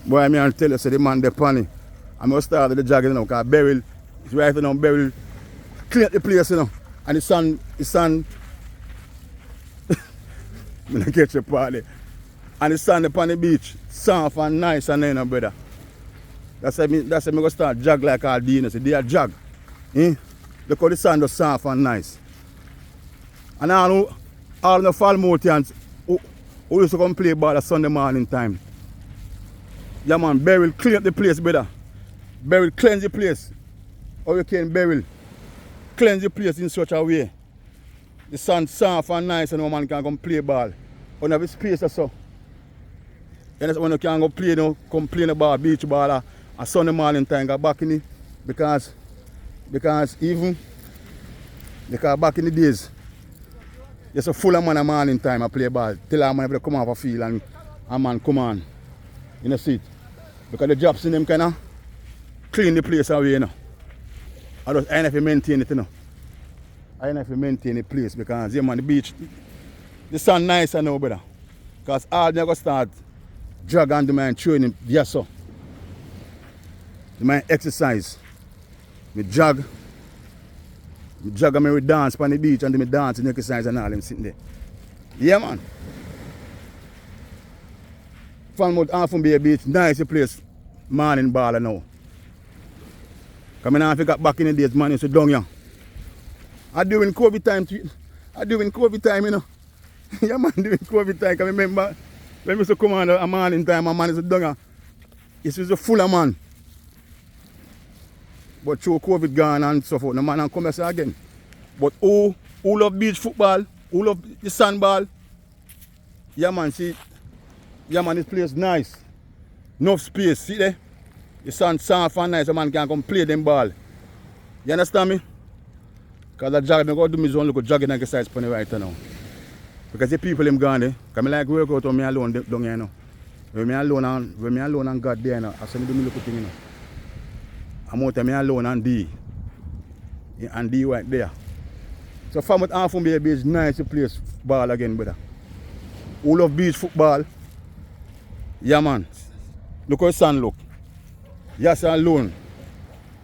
Boy, I mean, tell you, so the man, the funny. I'm going to start with the jogging, you know, because Beryl, his wife, you know, Beryl, clean up the place, you know. And his son, I'm going to catch a party. And his son upon the beach, soft and nice and you know, brother. That's why I'm going to start jog like all the, you know, so they are jog. Eh? Look how the sand is soft and nice. And all the Falmouthians who used to come play ball at Sunday morning time. Yeah man, Beryl clean up the place, brother. Beryl cleanse the place. Hurricane Beryl cleanse the place in such a way. The sand soft and nice and no man can come play ball. On have space or so. And that's when you can go play, you know, come play the ball, beach ball at Sunday morning time, go back in it. Because back in the days, there's a full of man a morning time I play ball. Till a man come off a field and a man come on. You know, see it. Because the jobs in them kind of clean the place away, you know. I have to maintain it, you know. I have to maintain the place because, yeah man, the beach, the sun nice and now, brother. Because all they go start jog and do my training, yes sir. Do my exercise. Me jog and me dance on the beach and do me dance and exercise and all them sitting there. Yeah man. Falmouth Half Bay Beach, nice place, morning ball now. Coming on, if you got back in the days, man, you sit down here. I do in COVID time, you know. Yeah man, during COVID time, I remember when we used to come on a morning time, a man is down here. It was a full of man. But through COVID gone and so forth, the man and come here again. But who love beach football, who love the sandball, yeah man, see, yeah man, this place nice. Enough space, see there? The sun soft and nice, a man can come play them ball. You understand me? Because I jog, I'm going to do my own little jogging exercise for the right now. Because the people them gone there, because I like work out on me alone down here now. When me alone and God there now, I say me do my little thing, you know. I'm out me alone and D. And D right there. So Falmouth Half Bay Beach, nice place ball again, brother. Who love beach football? Yeah man. Look how the sun look. Yes alone.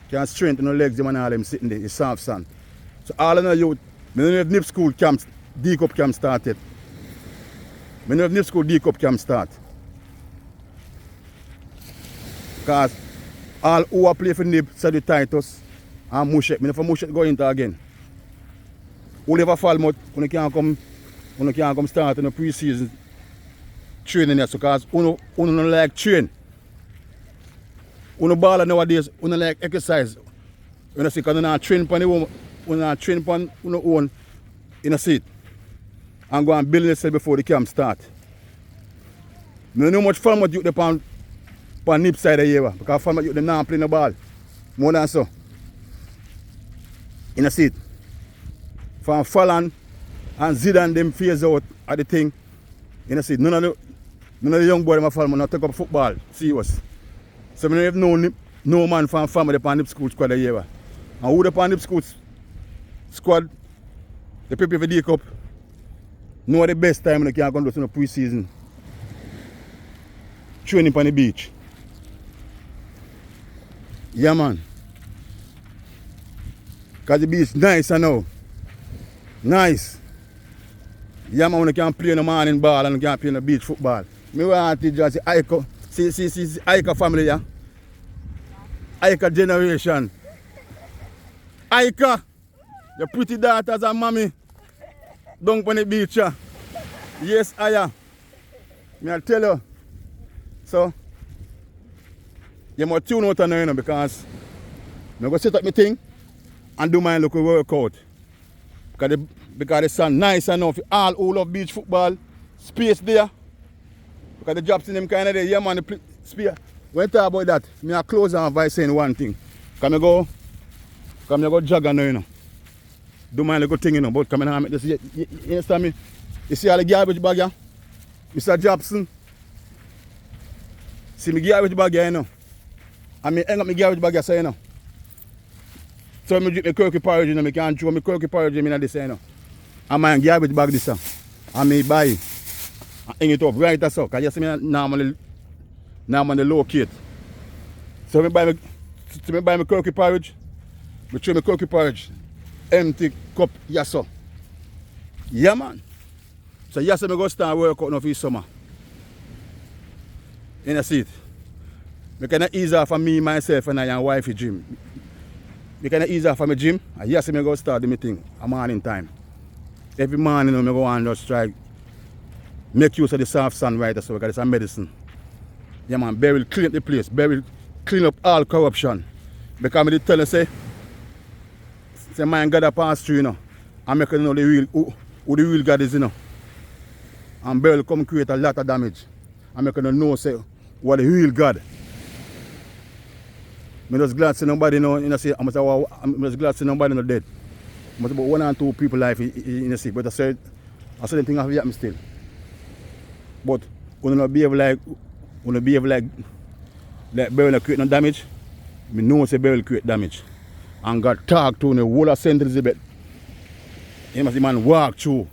Can strengthen the legs, the man all them sitting there, it's soft sand. So all of the youth, I don't know if NIP school camps, D-Cup camp started. I don't know if NIP school D-Cup camp start. Because all who are play for NIP, Sadi Titus and Mushet. I don't know if Mushet go into again. Who never Falmouth, when you can't come start in the pre-season training there. So because you don't like train. You don't ball nowadays, you don't like exercise. You know, see, because you don't train for the home, you don't train for your own, you know, see it. And go and build yourself before the camp start. I don't know much Falmouth youth upon NIP side of here, because Falmouth youth them not playing the ball. More than so. You know, see it. From Fallon and Zidane them phase out at the thing. You know, see it. None of the young boys in Falmouth not take up football. Serious. So I don't have no man from Falmouth upon NIP school squad here. And who upon NIP school squad, the people for D-Cup, know the best time when they can go to the pre-season training on the beach. Yeah man. Because the beach nice and now. Nice. Yeah man, when you can play in the morning ball and you can play in the beach football. Me want to just see Aika family, yeah? Aika generation. Aika, your pretty daughters and mommy down on the beach, yeah? Yes, Aya. Me tell you. So, you must tune out now, you know, because I'm going to set up my thing and do my local workout. Because the sun nice enough, all love beach football, space there. Because the jobs in them kind of there, yeah man, the space. When I talk about that, I close on by saying one thing. Come go jog now, you know. Do my little thing, you know, but come and make this, you understand me? You see all the garbage bag here? Mr. Jobson. See me garbage bag here, you know. And me hang up my garbage bag here, so, you know. So I drink my quirky porridge, you know, I can't throw my quirky porridge in this, you know. And my garbage bag this, and me buy and hang it up right as so. Because you see me normally Now I'm on the locate. So me buy me turkey porridge. Me throw me turkey porridge. Empty cup, yes sir. Yeah man. So yes sir, me go start work out now for summer. You know see it. Me can ease off for me, myself and I and wifey gym. Me can ease off for my gym. And yes sir, me go start do my thing. A morning time. Every morning, I go and just try make use of the soft sun right so we got some medicine. Yeah man, Beryl clean up the place. Beryl clean up all corruption. Because I did tell you say man God a pass through, you know. And make you know the real who the real God is, you know. And Beryl come create a lot of damage. And make you know say what the real God. I'm just glad to see nobody know, you know, say I'm just glad to see nobody not dead. But about 1 or 2 people life in the sea. But I said thing have happened still. But when you behave like Beryl create no damage, I know say Beryl create damage. And God talk to the whole of St. Elizabeth. You must see man walk through.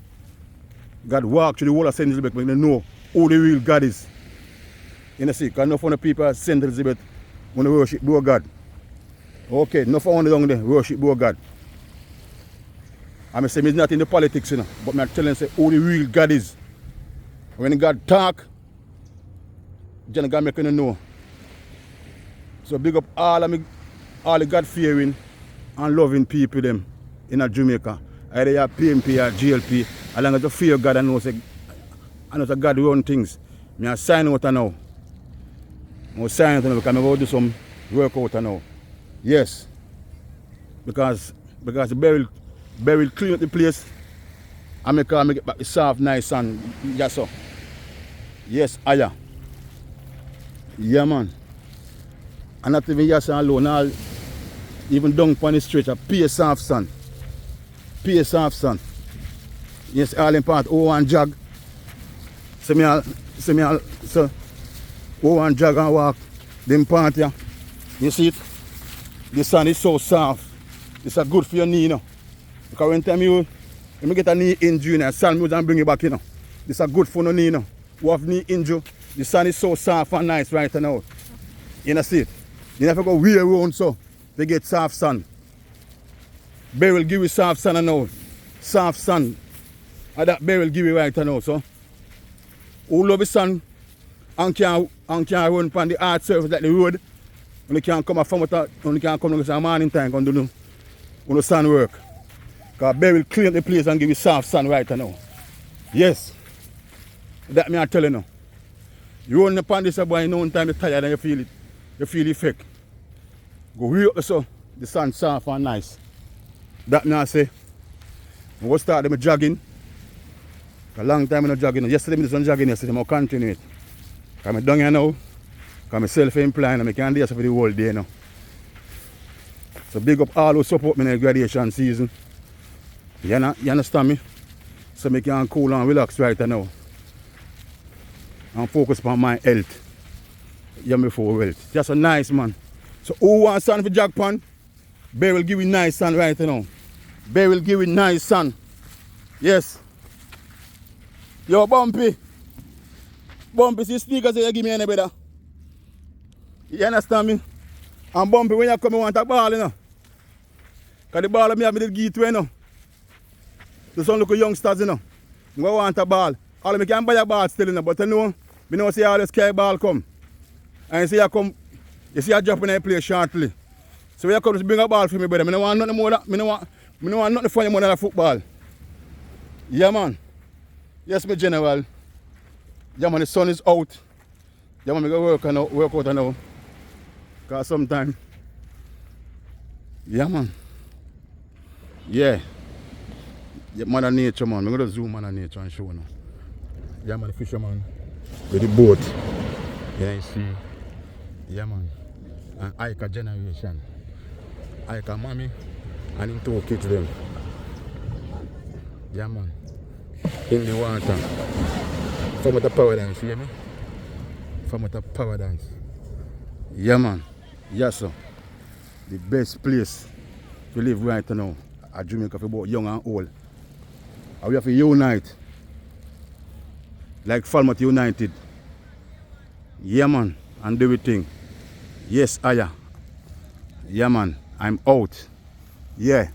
God walk through the whole of St. Elizabeth, but you know who the real God is. You know see, because enough of the people at St. Elizabeth when they worship poor God. Okay, enough of the down there worship poor God. I say it's not in the politics, you know, but I'm telling you who the real God is. When God talk, then God make you know. So big up all the God fearing and loving people them in Jamaica. Either you are PMP or GLP, as long as you fear God and know say God run things. I sign out now. I sign out now because I'm going to do some work out now. Yes. Because Beryl clean up the place and make it back soft, nice and yes sir. Yes, aya. Yeah man. And not even yes alone, all even down on the street, pay soft sun. Pay soft sun. Yes, all in part one jog. So one jog and walk. Them part here. You see it? The sun is so soft. It's a good for your knee, you know. Because when time you get a knee injury and sand and bring it back, you know. This is good for no knee, you know. Who have knee injury, the sun is so soft and nice right now. You know see it? You never go way around so they get soft sun. Beryl give you soft sun now. Soft sun. And that Beryl give you right now, so. Who love the sun and can run on the hard surface like the road. When you can't come from when you can't come in the morning time and do the sun work. Because Beryl clean up the place and give you soft sun right now. Yes. That me I tell you now. You run upon this boy in no time you're tired and you feel it. You feel the effect. Go way up so the sun soft and nice. That me I say. I will start them jogging. A long time I'm not jogging. Yesterday I did some jogging yesterday, I'll continue it. Because I'm down here now. Because I'm self-employed and I can't do this for the whole day now. So big up all who support me in the graduation season. You understand me? So I can cool and relax right now. And focus on my health. Yeah, before wealth. Just a nice man. So who wants sun for jog pan? Bear will give you nice sun right now. Bear will give you nice sun. Yes. Yo, Bumpy. Bumpy, see sneakers you give me any better. You understand me? And Bumpy, when you come, you want a ball, you know. Because the ball me have me give to you know. To some little youngsters, you know. I want a ball. All of me can buy a ball still, you know, but you know, I know see all this carry ball come. And you see I come, you see I drop in a play shortly. So when you come to bring a ball for me, brother, I don't want nothing more than, I don't want nothing for you more than a football. Yeah man. Yes, my general. Yeah man, the sun is out. Yeah man, I go work out now. Because sometimes. Yeah man. Yeah. Yeah, Mother Nature man. I'm going to zoom Mother Nature and show now. Yeah man, the fisherman. With the boat. Yeah, you see. Yeah man. And Ika generation. Ika mommy and him 2 kids them. Yeah man. In the water. Falmouth the paradise, you hear me? Falmouth the paradise. Yeah man. Yes sir. The best place to live right now at Jamaica for both young and old. And we have to unite. Like Falmouth United. Yeah man. and do it thing. Yes, Aya. Yeah, man. I'm out. Yeah.